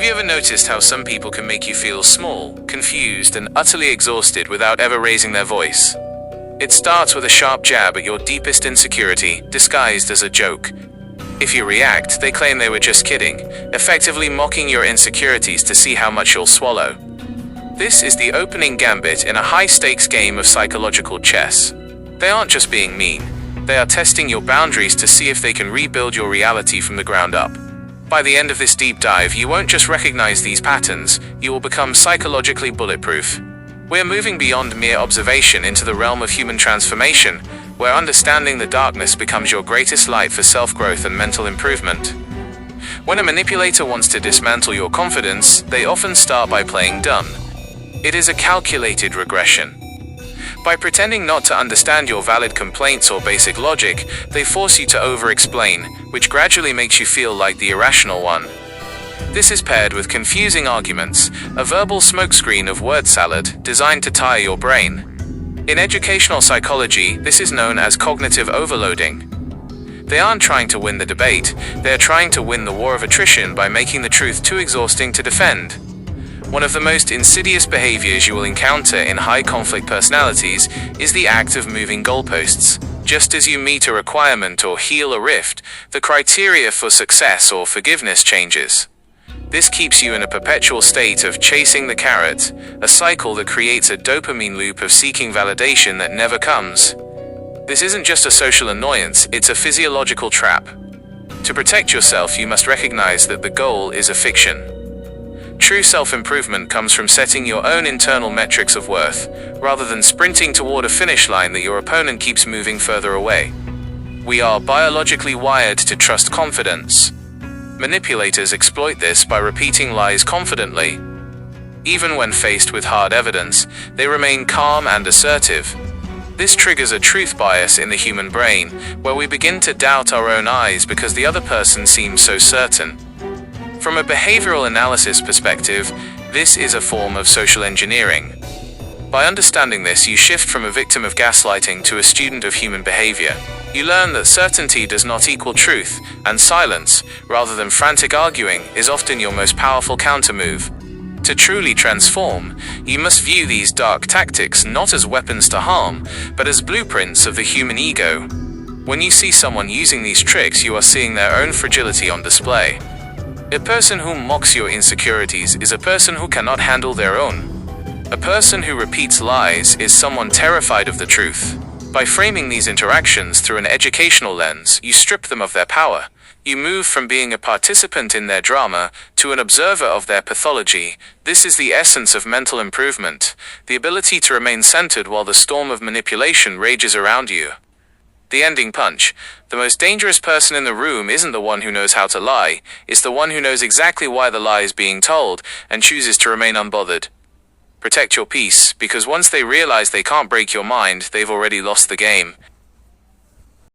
Have you ever noticed how some people can make you feel small, confused, and utterly exhausted without ever raising their voice? It starts with a sharp jab at your deepest insecurity, disguised as a joke. If you react, they claim they were just kidding, effectively mocking your insecurities to see how much you'll swallow. This is the opening gambit in a high-stakes game of psychological chess. They aren't just being mean. They are testing your boundaries to see if they can rebuild your reality from the ground up. By the end of this deep dive, you won't just recognize these patterns, you will become psychologically bulletproof. We're moving beyond mere observation into the realm of human transformation, where understanding the darkness becomes your greatest light for self-growth and mental improvement. When a manipulator wants to dismantle your confidence, they often start by playing dumb. It is a calculated regression. By pretending not to understand your valid complaints or basic logic, they force you to over-explain, which gradually makes you feel like the irrational one. This is paired with confusing arguments, a verbal smokescreen of word salad designed to tire your brain. In educational psychology, this is known as cognitive overloading. They aren't trying to win the debate, they're trying to win the war of attrition by making the truth too exhausting to defend. One of the most insidious behaviors you will encounter in high-conflict personalities is the act of moving goalposts. Just as you meet a requirement or heal a rift, the criteria for success or forgiveness changes. This keeps you in a perpetual state of chasing the carrot, a cycle that creates a dopamine loop of seeking validation that never comes. This isn't just a social annoyance, it's a physiological trap. To protect yourself, you must recognize that the goal is a fiction. True self-improvement comes from setting your own internal metrics of worth, rather than sprinting toward a finish line that your opponent keeps moving further away. We are biologically wired to trust confidence. Manipulators exploit this by repeating lies confidently. Even when faced with hard evidence, they remain calm and assertive. This triggers a truth bias in the human brain, where we begin to doubt our own eyes because the other person seems so certain. From a behavioral analysis perspective, this is a form of social engineering. By understanding this, you shift from a victim of gaslighting to a student of human behavior. You learn that certainty does not equal truth, and silence, rather than frantic arguing, is often your most powerful countermove. To truly transform, you must view these dark tactics not as weapons to harm, but as blueprints of the human ego. When you see someone using these tricks, you are seeing their own fragility on display. A person who mocks your insecurities is a person who cannot handle their own. A person who repeats lies is someone terrified of the truth. By framing these interactions through an educational lens, you strip them of their power. You move from being a participant in their drama to an observer of their pathology. This is the essence of mental improvement, the ability to remain centered while the storm of manipulation rages around you. The ending punch. The most dangerous person in the room isn't the one who knows how to lie, it's the one who knows exactly why the lie is being told and chooses to remain unbothered. Protect your peace, because once they realize they can't break your mind, they've already lost the game.